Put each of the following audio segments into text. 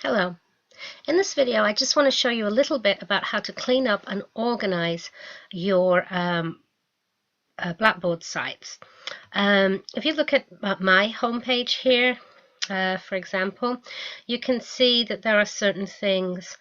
Hello. In this video, I just want to show you a little bit about how to clean up and organize your Blackboard sites. If you look at my homepage here, for example, you can see that there are certain things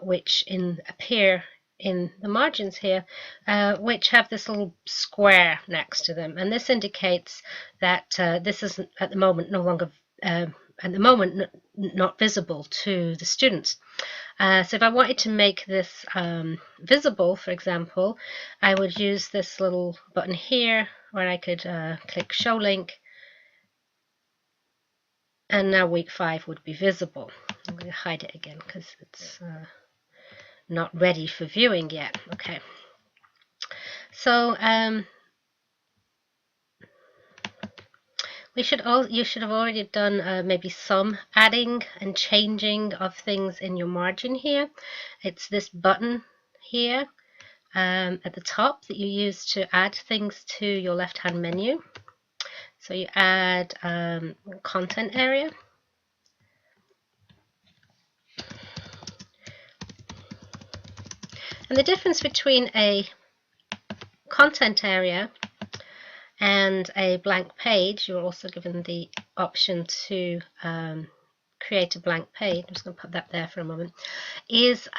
which appear in the margins here, which have this little square next to them, and this indicates that this is at the moment no longer not visible to the students. So if I wanted to make this visible, for example, I would use this little button here where I could click show link, and now week 5 would be visible. I'm going to hide it again because it's not ready for viewing yet. Okay, so you should have already done maybe some adding and changing of things in your margin here. It's this button here at the top that you use to add things to your left-hand menu. So you add content area. And the difference between a content area and a blank page, you're also given the option to create a blank page. I'm just going to put that there for a moment, is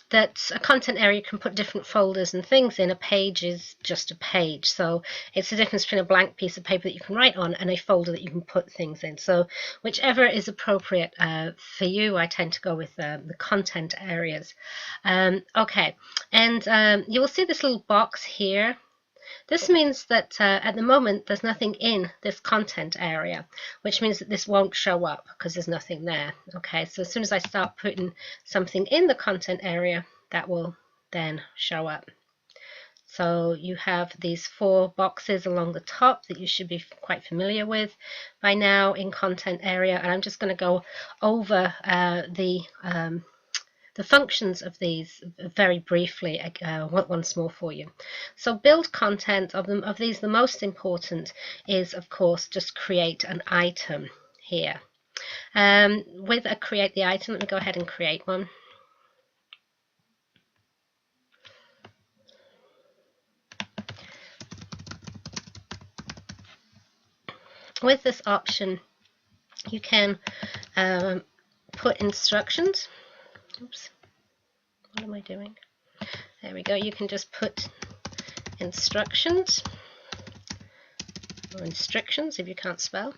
that a content area can put different folders and things in. A page is just a page. So it's the difference between a blank piece of paper that you can write on and a folder that you can put things in. So whichever is appropriate for you, I tend to go with the content areas. Okay, and you will see this little box here. This means that at the moment there's nothing in this content area, which means that this won't show up because there's nothing there. Okay, so as soon as I start putting something in the content area, that will then show up. So you have these 4 boxes along the top that you should be quite familiar with by now in content area, and I'm just going to go over the functions of these very briefly once more for you. So build content of these, the most important is of course just create an item here. With a create the item, let me go ahead and create one. With this option you can put instructions. Oops, what am I doing? There we go. You can just put instructions or instructions if you can't spell.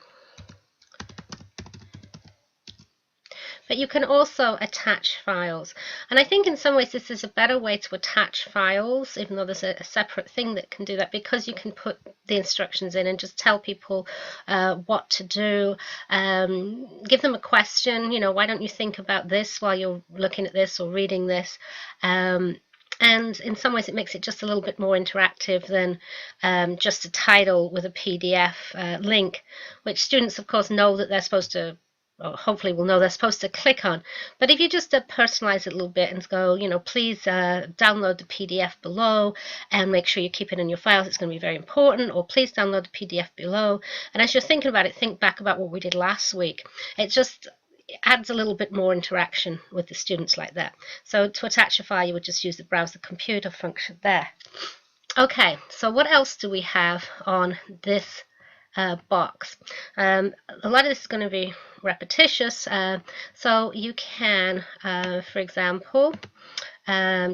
But you can also attach files, and I think in some ways this is a better way to attach files, even though there's a separate thing that can do that, because you can put the instructions in and just tell people what to do. Give them a question, you know, why don't you think about this while you're looking at this or reading this. And in some ways it makes it just a little bit more interactive than just a title with a PDF link, which students of course know that they're supposed to, or hopefully will know they're supposed to click on. But if you just personalize it a little bit and go, you know, please download the PDF below and make sure you keep it in your files, it's going to be very important, or please download the PDF below. And as you're thinking about it, think back about what we did last week. It just adds a little bit more interaction with the students like that. So to attach a file, you would just use the browse the computer function there. Okay, so what else do we have on this box? A lot of this is going to be repetitious, so you can, for example,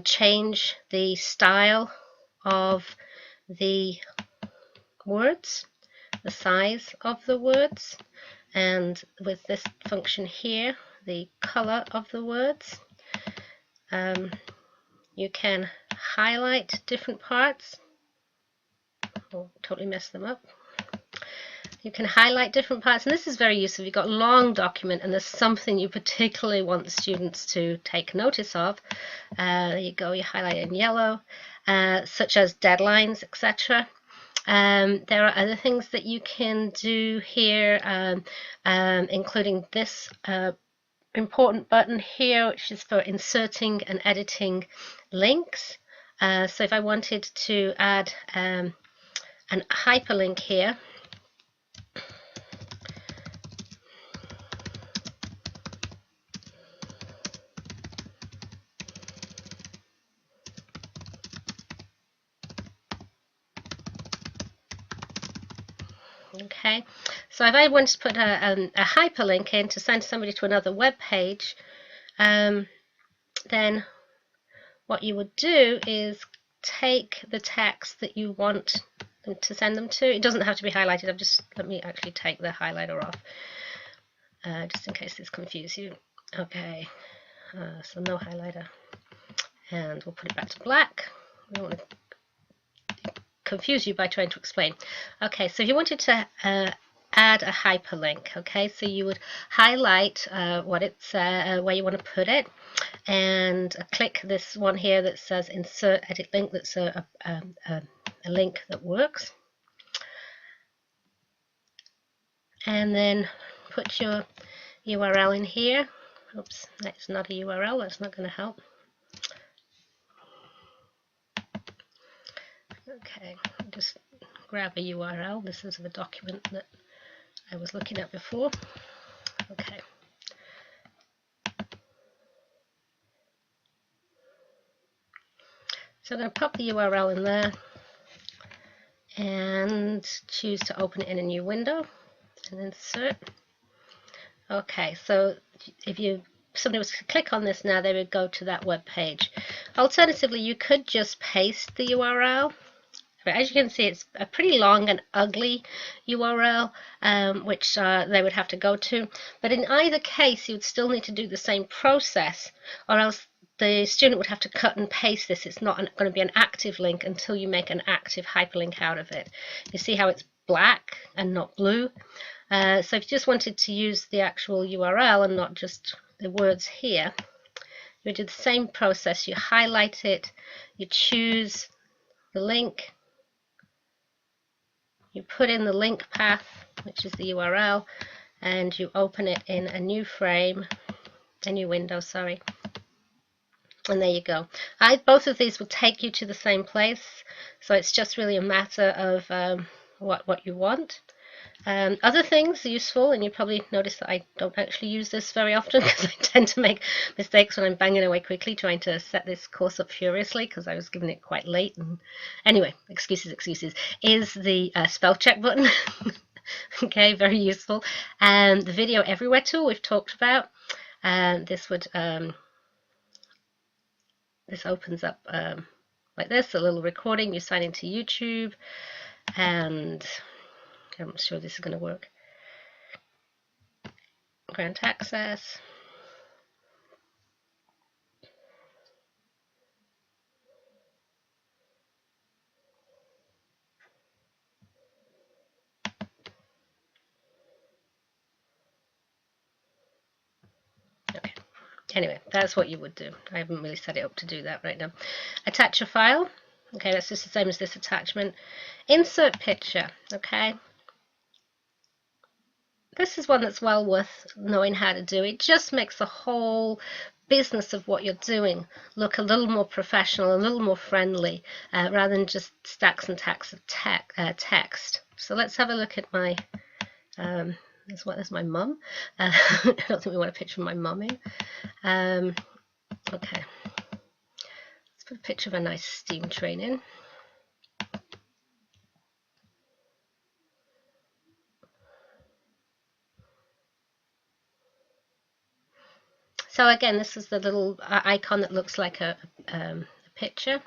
change the style of the words, the size of the words, and with this function here, the color of the words. You can highlight different parts. I'll totally mess them up. You can highlight different parts, and this is very useful. You've got a long document and there's something you particularly want the students to take notice of. There you go, you highlight it in yellow, such as deadlines, etc. There are other things that you can do here, including this important button here, which is for inserting and editing links. So if I wanted to add an hyperlink here, Okay, so if I wanted to put a hyperlink in to send somebody to another web page, then what you would do is take the text that you want them to send them to. It doesn't have to be highlighted. Let me actually take the highlighter off, just in case this confuses you. Okay, so no highlighter, and we'll put it back to black. We don't want to confuse you by trying to explain. Okay, so if you wanted to add a hyperlink, okay, so you would highlight what it's where you want to put it, and click this one here that says insert edit link. That's a link that works, and then put your URL in here. Oops, that's not a URL, that's not going to help. Okay, just grab a URL. This is the document that I was looking at before. Okay. So I'm going to pop the URL in there and choose to open it in a new window and insert. Okay, so if somebody was to click on this now, they would go to that web page. Alternatively, you could just paste the URL. But as you can see, it's a pretty long and ugly URL, which they would have to go to. But in either case, you would still need to do the same process, or else the student would have to cut and paste this. It's not going to be an active link until you make an active hyperlink out of it. You see how it's black and not blue? So if you just wanted to use the actual URL and not just the words here, you would do the same process. You highlight it, you choose the link, you put in the link path, which is the URL, and you open it in a new frame, a new window, sorry. And there you go. Both of these will take you to the same place, so it's just really a matter of what you want. Other things useful, and you probably notice that I don't actually use this very often because I tend to make mistakes when I'm banging away quickly trying to set this course up furiously because I was given it quite late. And anyway, excuses, is the spell check button. Okay, very useful. And the video everywhere tool we've talked about. This opens up like this, a little recording. You sign into YouTube, and I'm sure this is going to work. Grant access. Okay. Anyway, that's what you would do. I haven't really set it up to do that right now. Attach a file. Okay, that's just the same as this attachment. Insert picture. Okay. This is one that's well worth knowing how to do. It just makes the whole business of what you're doing look a little more professional, a little more friendly, rather than just stacks and stacks of text. So let's have a look at my, that's my mum. I don't think we want a picture of my mum in. Okay, let's put a picture of a nice steam train in. So again, this is the little icon that looks like a picture,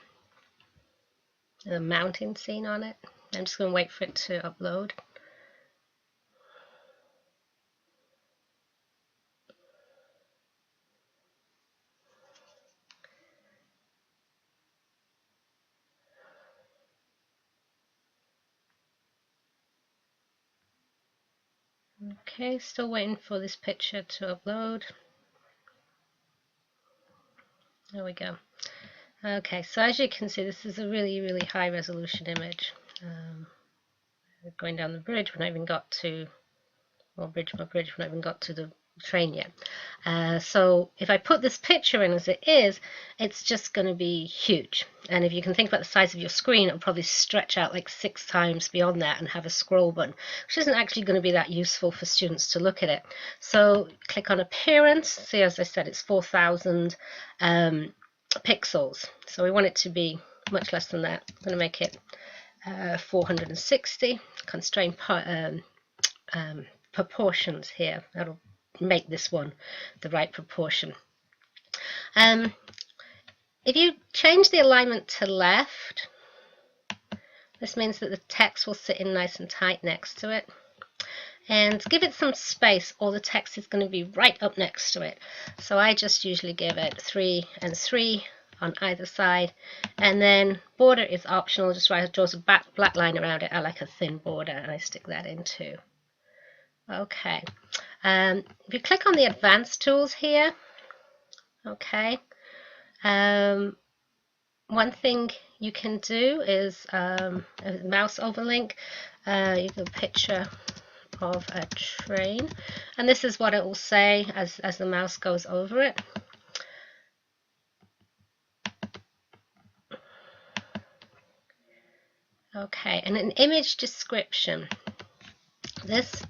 a mountain scene on it. I'm just going to wait for it to upload. Okay, still waiting for this picture to upload. There we go. Okay, so as you can see, this is a really, really high resolution image. Going down the bridge, we've not even got to, well, bridge, we've not even got to the train yet. So if I put this picture in as it is, it's just going to be huge. And if you can think about the size of your screen, it'll probably stretch out like 6 times beyond that and have a scroll button, which isn't actually going to be that useful for students to look at it. So click on appearance. See, as I said, it's 4,000 pixels. So we want it to be much less than that. I'm going to make it 460, constrain proportions here. That'll make this one the right proportion. If you change the alignment to left, this means that the text will sit in nice and tight next to it. And give it some space, or the text is going to be right up next to it. So I just usually give it 3 and 3 on either side, and then border is optional. Just draws a black line around it. I like a thin border, and I stick that in too. Okay, if you click on the advanced tools here, okay, one thing you can do is a mouse overlink. You can picture of a train, and this is what it will say as the mouse goes over it. Okay, and an image description. This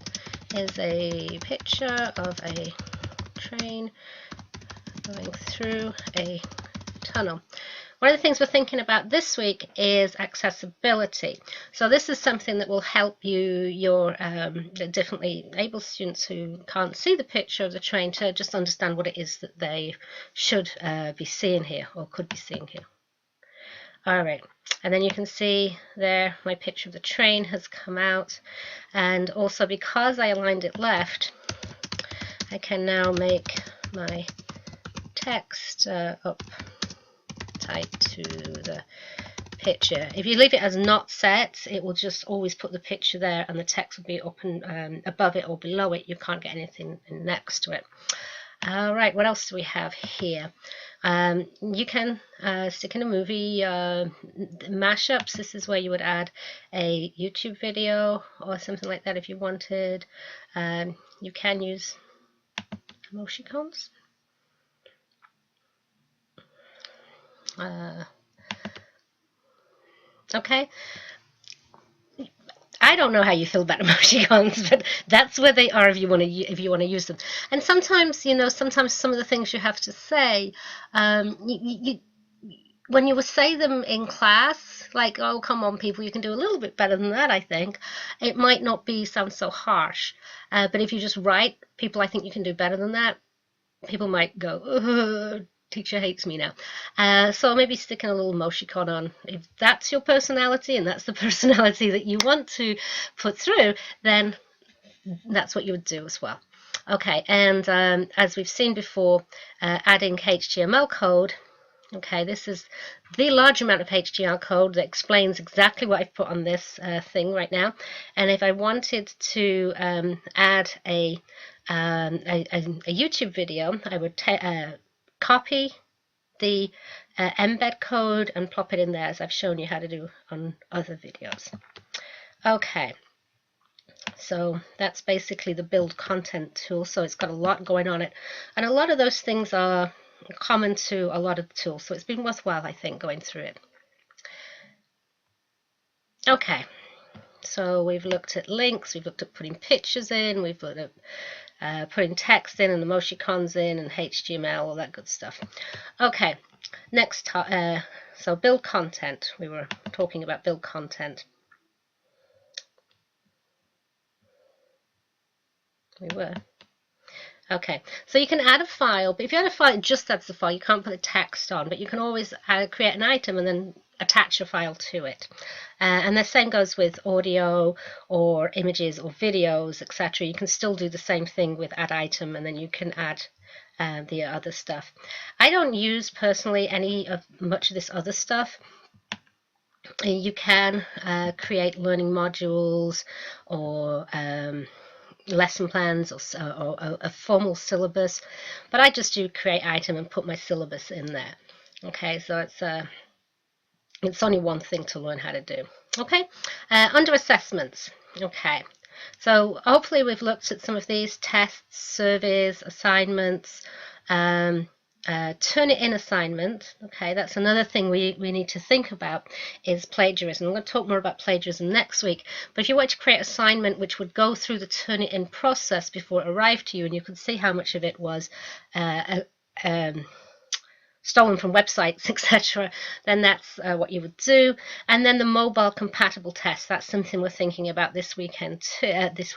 is a picture of a train going through a tunnel. One of the things we're thinking about this week is accessibility. So this is something that will help your differently able students who can't see the picture of the train to just understand what it is that they should be seeing here, or could be seeing here. All right, and then you can see there my picture of the train has come out, and also because I aligned it left, I can now make my text up tight to the picture. If you leave it as not set, it will just always put the picture there, and the text will be up and above it or below it. You can't get anything next to it. All right, what else do we have here? You can stick in a movie, mashups. This is where you would add a YouTube video or something like that if you wanted. You can use emoticons. Okay. I don't know how you feel about emoticons, but that's where they are if you want to use them. And sometimes, you know, sometimes some of the things you have to say, when you would say them in class, like, oh, come on, people, you can do a little bit better than that, I think. It might not sound so harsh. But if you just write, people, I think you can do better than that. People might go, ugh, teacher hates me now. So maybe sticking a little emoticon on. If that's your personality and that's the personality that you want to put through, then that's what you would do as well. Okay, and as we've seen before, adding HTML code. Okay, this is the large amount of HTML code that explains exactly what I've put on this thing right now. And if I wanted to add a YouTube video, I would copy the embed code and plop it in there, as I've shown you how to do on other videos. Okay, so that's basically the build content tool. So it's got a lot going on it, and a lot of those things are common to a lot of the tools, so it's been worthwhile, I think, going through it. Okay, so we've looked at links, we've looked at putting pictures in, we've looked at putting text in and emoticons in and HTML, all that good stuff. Okay, next, so build content. We were talking about build content. We were. Okay, so you can add a file, but if you add a file, it just adds the file. You can't put the text on, but you can always create an item and then attach a file to it. And the same goes with audio or images or videos, etc. You can still do the same thing with add item, and then you can add the other stuff. I don't use personally much of this other stuff. You can create learning modules or lesson plans or a formal syllabus, but I just do create item and put my syllabus in there. Okay, so it's only one thing to learn how to do. Okay, under assessments. Okay, so hopefully we've looked at some of these tests, surveys, assignments, turn it in assignment. Okay, that's another thing we need to think about is plagiarism. I'm going to talk more about plagiarism next week, but if you want to create an assignment which would go through the turn it in process before it arrived to you, and you could see how much of it was stolen from websites, etc., then that's what you would do. And then the mobile compatible test, that's something we're thinking about this weekend too, this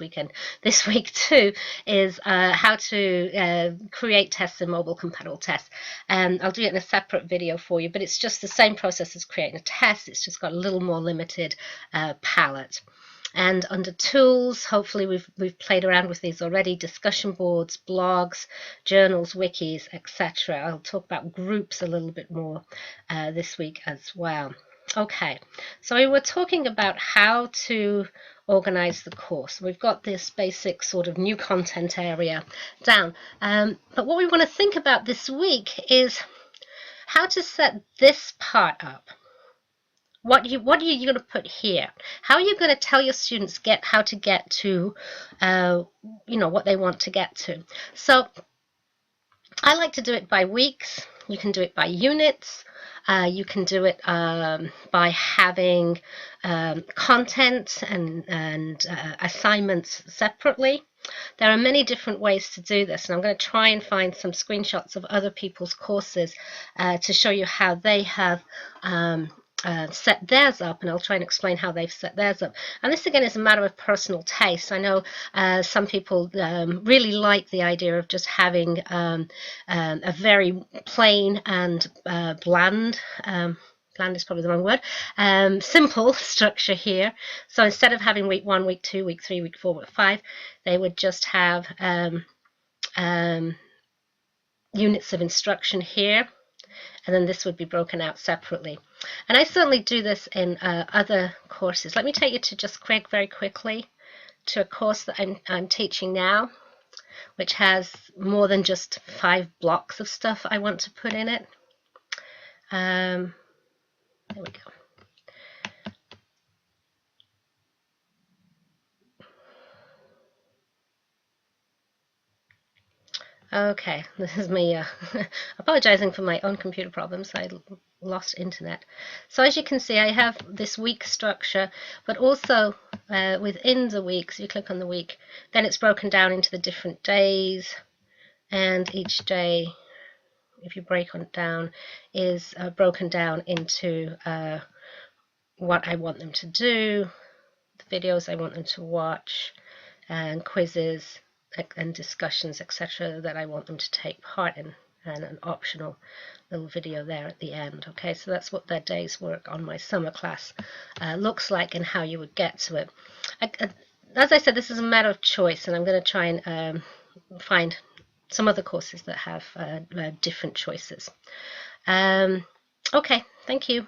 week too, is how to create tests in mobile compatible tests. And I'll do it in a separate video for you, but it's just the same process as creating a test. It's just got a little more limited palette. And under tools, hopefully we've played around with these already: discussion boards, blogs, journals, wikis, etc. I'll talk about groups a little bit more this week as well. Okay, so we were talking about how to organize the course. We've got this basic sort of new content area down, but what we want to think about this week is how to set this part up. What are you going to put here? How are you going to tell your students how to get to, what they want to get to? So I like to do it by weeks. You can do it by units. You can do it by having content and assignments separately. There are many different ways to do this, and I'm going to try and find some screenshots of other people's courses to show you how they have set theirs up, and I'll try and explain how they've set theirs up. And this again is a matter of personal taste. I know some people really like the idea of just having a very plain and bland is probably the wrong word, simple structure here. So instead of having week 1, week 2, week 3, week 4, week 5, they would just have units of instruction here, and then this would be broken out separately. And I certainly do this in other courses. Let me take you to just very quickly to a course that I'm teaching now, which has more than just 5 blocks of stuff I want to put in it. There we go. Okay, this is me apologizing for my own computer problems. I lost internet. So as you can see, I have this week structure, but also within the week, so you click on the week, then it's broken down into the different days, and each day, if you break it down, is broken down into what I want them to do, the videos I want them to watch, and quizzes and discussions, etc., that I want them to take part in, and an optional little video there at the end. Okay, so that's what their day's work on my summer class looks like, and how you would get to it. As I said, this is a matter of choice, and I'm going to try and find some other courses that have different choices. Okay, thank you.